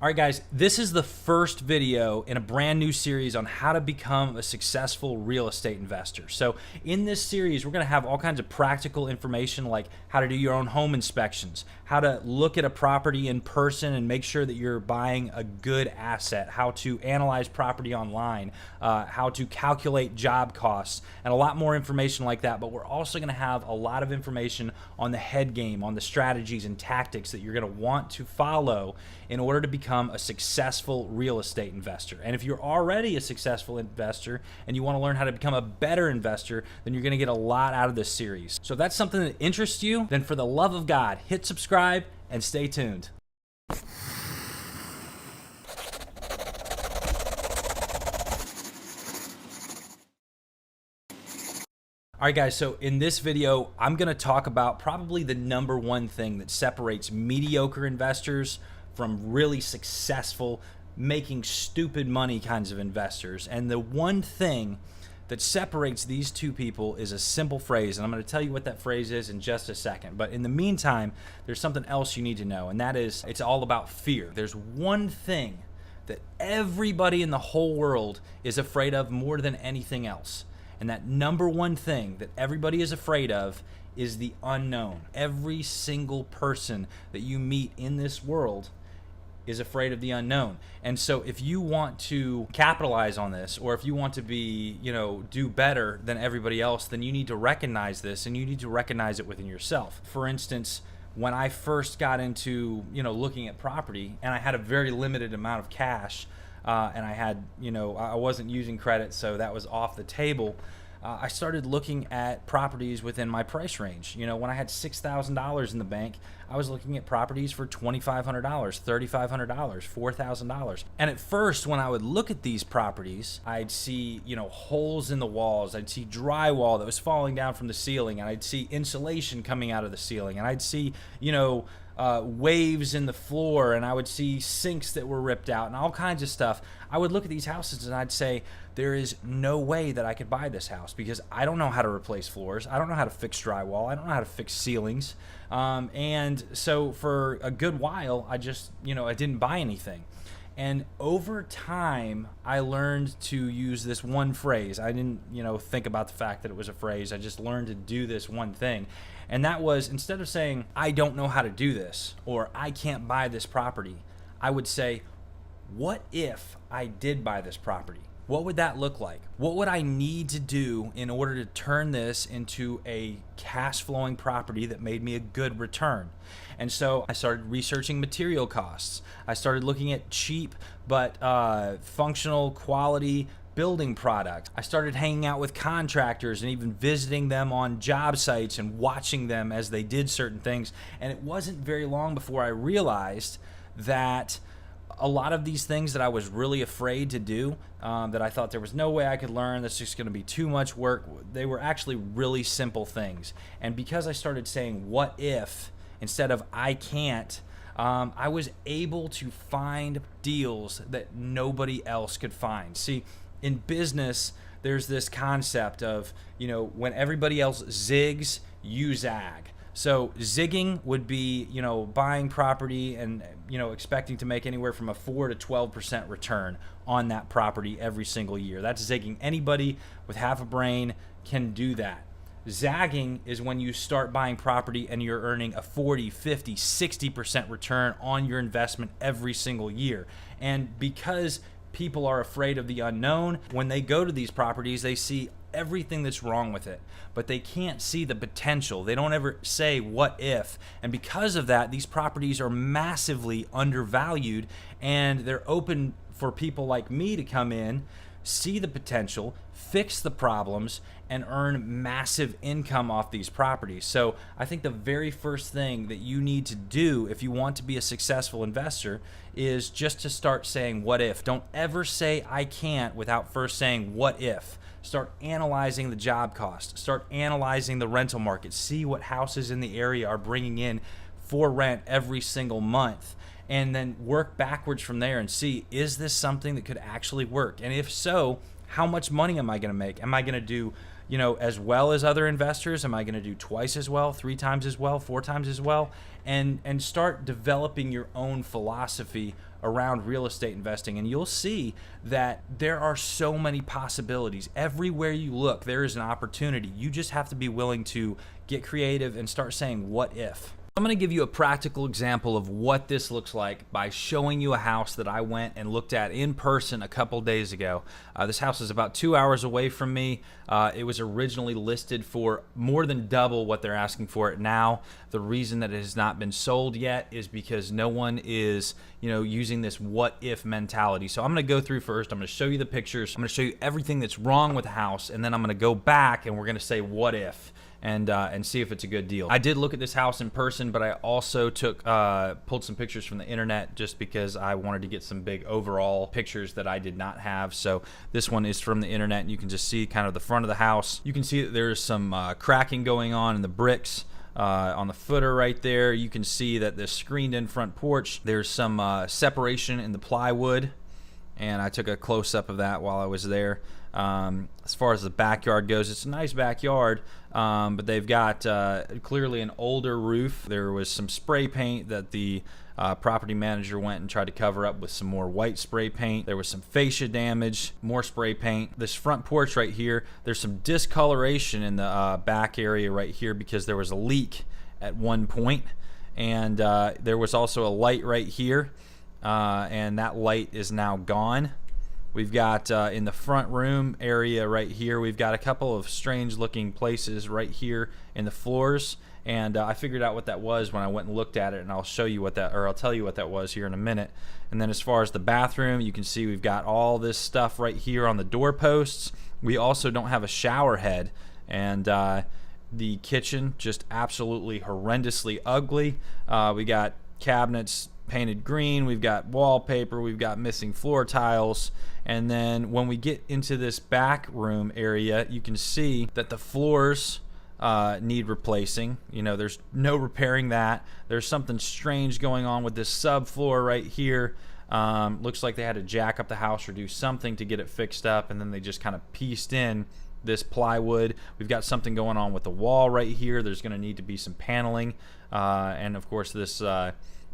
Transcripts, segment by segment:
All right, guys, this is the first video in a brand new series on how to become a successful real estate investor. So in this series, we're gonna have all kinds of practical information like how to do your own home inspections, how to look at a property in person and make sure that you're buying a good asset, how to analyze property online, how to calculate job costs, and a lot more information like that. But we're also gonna have a lot of information on the head game, on the strategies and tactics that you're gonna want to follow in order to become a successful real estate investor. And if you're already a successful investor and you want to learn how to become a better investor, then you're going to get a lot out of this series. So if that's something that interests you, then for the love of God, hit subscribe and stay tuned. All right, guys, so in this video, I'm going to talk about probably the number one thing that separates mediocre investors from really successful, making stupid money kinds of investors. And the one thing that separates these two people is a simple phrase, and I'm going to tell you what that phrase is in just a second. But in the meantime, there's something else you need to know, and that is it's all about fear. There's one thing that everybody in the whole world is afraid of more than anything else. And that number one thing that everybody is afraid of is the unknown. Every single person that you meet in this world is afraid of the unknown. And so if you want to capitalize on this, or if you want to be, do better than everybody else, then you need to recognize this, and you need to recognize it within yourself. For instance, when I first got into, looking at property, and I had a very limited amount of cash, and I had, I wasn't using credit, so that was off the table. I started looking at properties within my price range. When I had $6,000 in the bank, I was looking at properties for $2,500, $3,500, $4,000. And at first, when I would look at these properties, I'd see, holes in the walls. I'd see drywall that was falling down from the ceiling, and I'd see insulation coming out of the ceiling, and I'd see, waves in the floor, and I would see sinks that were ripped out and all kinds of stuff. I would look at these houses and I'd say, there is no way that I could buy this house because I don't know how to replace floors. I don't know how to fix drywall. I don't know how to fix ceilings. And so for a good while, I just, I didn't buy anything. And over time, I learned to use this one phrase. I didn't, think about the fact that it was a phrase. I just learned to do this one thing. And that was, instead of saying, I don't know how to do this, or I can't buy this property, I would say, what if I did buy this property? What would that look like? What would I need to do in order to turn this into a cash flowing property that made me a good return? And so I started researching material costs. I started looking at cheap but functional quality building product. I started hanging out with contractors and even visiting them on job sites and watching them as they did certain things. And it wasn't very long before I realized that a lot of these things that I was really afraid to do, that I thought there was no way I could learn, that's just going to be too much work, they were actually really simple things. And because I started saying what if instead of I can't, I was able to find deals that nobody else could find. See, in business, there's this concept of, when everybody else zigs, you zag. So zigging would be, buying property and, expecting to make anywhere from a 4 to 12% return on that property every single year. That's zigging. Anybody with half a brain can do that. Zagging is when you start buying property and you're earning a 40, 50, 60% return on your investment every single year. And because people are afraid of the unknown, when they go to these properties, they see everything that's wrong with it, but they can't see the potential. They don't ever say what if. And because of that, these properties are massively undervalued, and they're open for people like me to come in, see the potential, fix the problems, and earn massive income off these properties. So I think the very first thing that you need to do if you want to be a successful investor is just to start saying what if. Don't ever say I can't without first saying what if. Start analyzing the job cost. Start analyzing the rental market. See what houses in the area are bringing in for rent every single month. And then work backwards from there and see, is this something that could actually work? And if so, how much money am I going to make? Am I going to do, as well as other investors? Am I going to do twice as well, 3 times as well, 4 times as well? And start developing your own philosophy around real estate investing, and you'll see that there are so many possibilities. Everywhere you look, there is an opportunity. You just have to be willing to get creative and start saying, what if? I'm going to give you a practical example of what this looks like by showing you a house that I went and looked at in person a couple days ago. This house is about 2 hours away from me. It was originally listed for more than double what they're asking for it now. The reason that it has not been sold yet is because no one is, using this what if mentality. So I'm going to go through first. I'm going to show you the pictures. I'm going to show you everything that's wrong with the house, and then I'm going to go back and we're going to say what if. And see if it's a good deal. I did look at this house in person, but I also pulled some pictures from the internet just because I wanted to get some big overall pictures that I did not have. So this one is from the internet, and you can just see kind of the front of the house. You can see that there's some cracking going on in the bricks. On the footer right there, you can see that the screened-in front porch, there's some separation in the plywood, and I took a close-up of that while I was there. As far as the backyard goes, it's a nice backyard, but they've got clearly an older roof. There was some spray paint that the property manager went and tried to cover up with some more white spray paint. There was some fascia damage, more spray paint. This front porch right here, there's some discoloration in the back area right here because there was a leak at one point, and there was also a light right here, and that light is now gone. We've got in the front room area right here, we've got a couple of strange looking places right here in the floors, and I figured out what that was when I went and looked at it, and I'll show you what that, or I'll tell you what that was here in a minute. And then as far as the bathroom, you can see we've got all this stuff right here on the doorposts. We also don't have a shower head, and the kitchen just absolutely horrendously ugly. We got cabinets painted green, we've got wallpaper, we've got missing floor tiles, and then when we get into this back room area, you can see that the floors need replacing. There's no repairing that. There's something strange going on with this subfloor right here. Looks like they had to jack up the house or do something to get it fixed up, and then they just kind of pieced in this plywood. We've got something going on with the wall right here. There's going to need to be some paneling, and of course this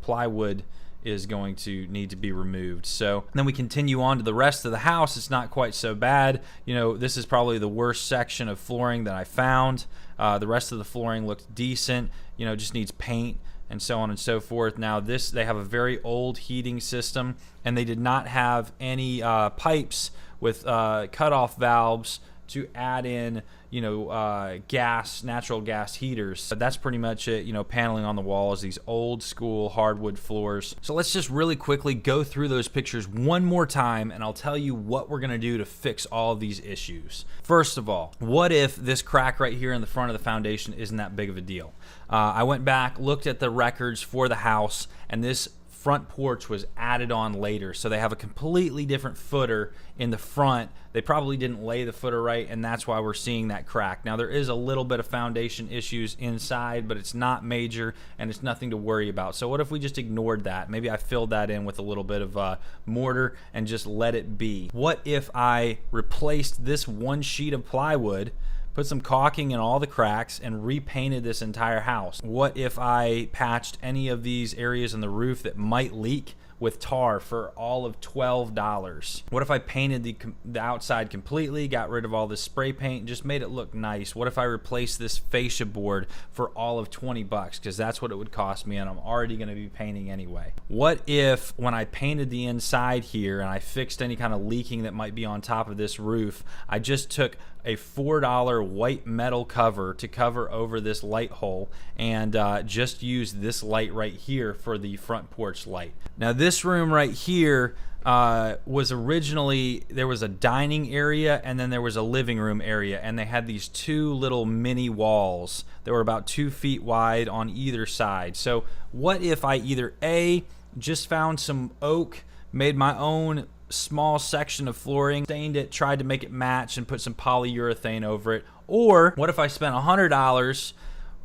plywood is going to need to be removed. So then we continue on to the rest of the house. It's not quite so bad. This is probably the worst section of flooring that I found. The rest of the flooring looks decent, just needs paint and so on and so forth. Now they have a very old heating system, and they did not have any pipes with cutoff valves to add in natural gas heaters. But that's pretty much it. Paneling on the walls, these old school hardwood floors. So let's just really quickly go through those pictures one more time, and I'll tell you what we're gonna do to fix all of these issues. First of all, what if this crack right here in the front of the foundation isn't that big of a deal? I went back, looked at the records for the house, and this front porch was added on later, so they have a completely different footer in the front. They probably didn't lay the footer right, and that's why we're seeing that crack. Now there is a little bit of foundation issues inside, but it's not major and it's nothing to worry about. So what if we just ignored that? Maybe I filled that in with a little bit of mortar and just let it be. What if I replaced this one sheet of plywood, put some caulking in all the cracks, and repainted this entire house? What if I patched any of these areas in the roof that might leak with tar for all of $12? What if I painted the outside completely, got rid of all this spray paint, and just made it look nice? What if I replaced this fascia board for all of $20? Because that's what it would cost me, and I'm already going to be painting anyway. What if when I painted the inside here and I fixed any kind of leaking that might be on top of this roof, I just took a $4 white metal cover to cover over this light hole and just used this light right here for the front porch light? Now this room right here was originally, there was a dining area and then there was a living room area, and they had these two little mini walls that were about 2 feet wide on either side. So what if I either A, just found some oak, made my own small section of flooring, stained it, tried to make it match, and put some polyurethane over it? Or what if I spent $100,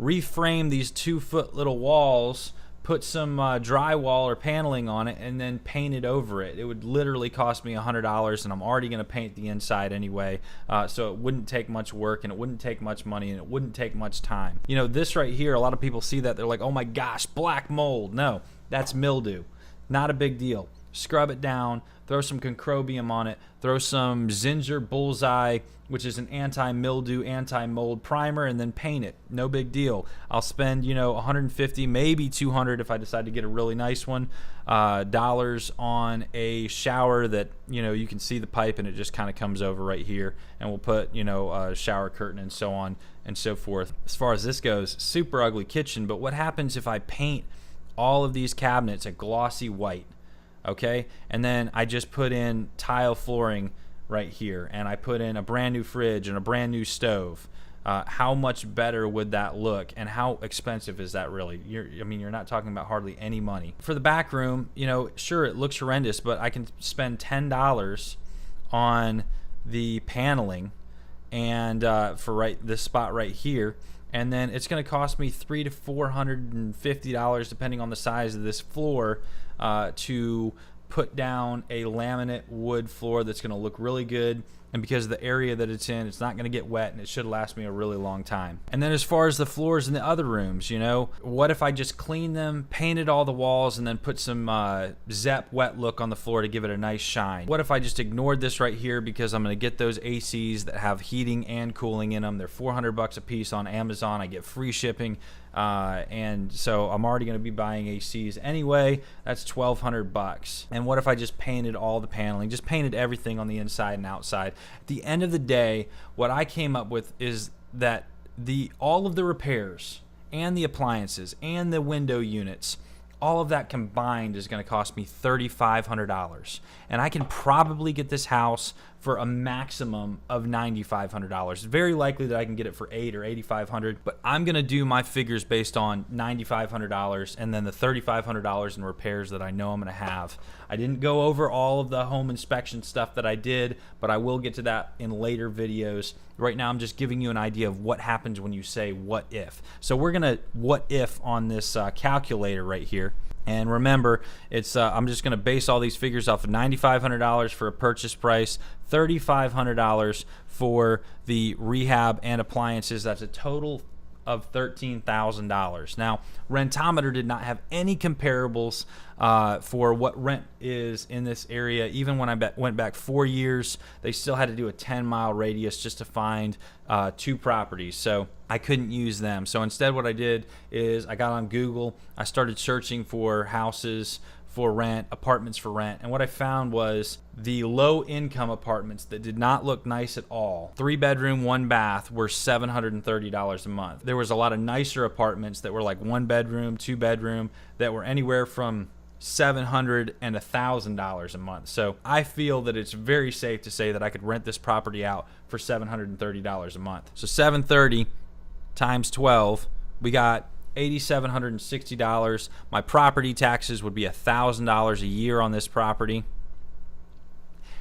reframed these 2-foot little walls, put some drywall or paneling on it, and then painted over it? It would literally cost me $100, and I'm already going to paint the inside anyway, so it wouldn't take much work, and it wouldn't take much money, and it wouldn't take much time. This right here, a lot of people see that, they're like, oh my gosh, black mold. No, that's mildew. Not a big deal. scrub it down, throw some concrobium on it, throw some Zinsser Bullseye, which is an anti-mildew, anti-mold primer, and then paint it. No big deal. I'll spend, you know, 150, maybe 200 if I decide to get a really nice one, dollars on a shower that, you know, you can see the pipe and it just kind of comes over right here, and we'll put, you know, a shower curtain and so on and so forth. As far as this goes, super ugly kitchen, but what happens if I paint all of these cabinets a glossy white? Okay, and then I just put in tile flooring right here, and I put in a brand new fridge and a brand new stove. How much better would that look, and how expensive is that really? I mean, you're not talking about hardly any money. For the back room, you know, sure, it looks horrendous, but I can spend $10 on the paneling and for this spot right here, and then it's going to cost me $300 to $450 depending on the size of this floor to put down a laminate wood floor that's going to look really good, and because of the area that it's in, it's not going to get wet, and it should last me a really long time. And then as far as the floors in the other rooms, you know, what if I just cleaned them, painted all the walls, and then put some Zepp wet look on the floor to give it a nice shine? What if I just ignored this right here because I'm going to get those ACs that have heating and cooling in them? They're $400 a piece on Amazon. I get free shipping. And so I'm already going to be buying ACs anyway. That's $1,200. And what if I just painted all the paneling, just painted everything on the inside and outside? At the end of the day, what I came up with is that all of the repairs and the appliances and the window units, all of that combined is going to cost me $3,500, and I can probably get this house for a maximum of $9,500. It's very likely that I can get it for $8,000 or $8,500, but I'm going to do my figures based on $9,500 and then the $3,500 in repairs that I know I'm going to have. I didn't go over all of the home inspection stuff that I did, but I will get to that in later videos. Right now I'm just giving you an idea of what happens when you say what if. So we're going to what if on this calculator right here. And remember, it's I'm just going to base all these figures off of $9,500 for a purchase price, $3,500 for the rehab and appliances. That's a total of $13,000. Now, Rentometer did not have any comparables for what rent is in this area. Even when I went back 4 years, they still had to do a 10-mile radius just to find 2 properties. So I couldn't use them. So instead what I did is I got on Google. I started searching for houses for rent, apartments for rent, and what I found was the low income apartments that did not look nice at all, 3-bedroom, 1 bath, were $730 a month. There was a lot of nicer apartments that were like 1 bedroom, 2 bedroom, that were anywhere from $700 and $1,000 a month. So I feel that it's very safe to say that I could rent this property out for $730 a month. So $730 times 12, we got $8,760. My property taxes would be $1,000 a year on this property.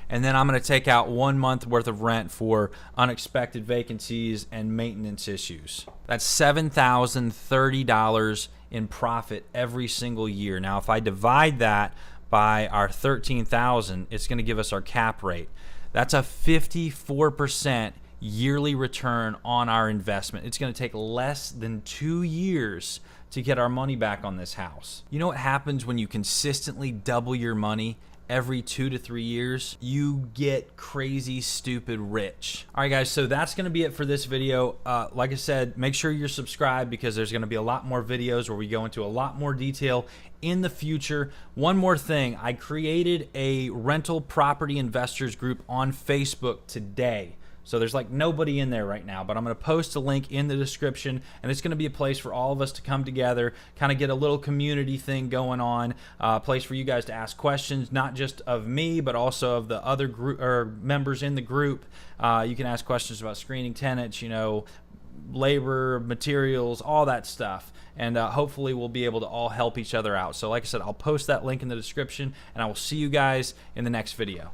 And then I'm going to take out 1 month worth of rent for unexpected vacancies and maintenance issues. That's $7,030 in profit every single year. Now, if I divide that by our $13,000, it's going to give us our cap rate. That's a 54% yearly return on our investment. It's going to take less than 2 years to get our money back on this house. You know what happens when you consistently double your money every 2 to 3 years? You get crazy stupid rich. All right guys, so that's going to be it for this video. Like I said, make sure you're subscribed because there's going to be a lot more videos where we go into a lot more detail in the future. One more thing, I created a rental property investors group on Facebook today. So there's like nobody in there right now, but I'm going to post a link in the description, and it's going to be a place for all of us to come together, kind of get a little community thing going on, a place for you guys to ask questions, not just of me, but also of the other group or members in the group. You can ask questions about screening tenants, you know, labor, materials, all that stuff, and hopefully we'll be able to all help each other out. So like I said, I'll post that link in the description, and I will see you guys in the next video.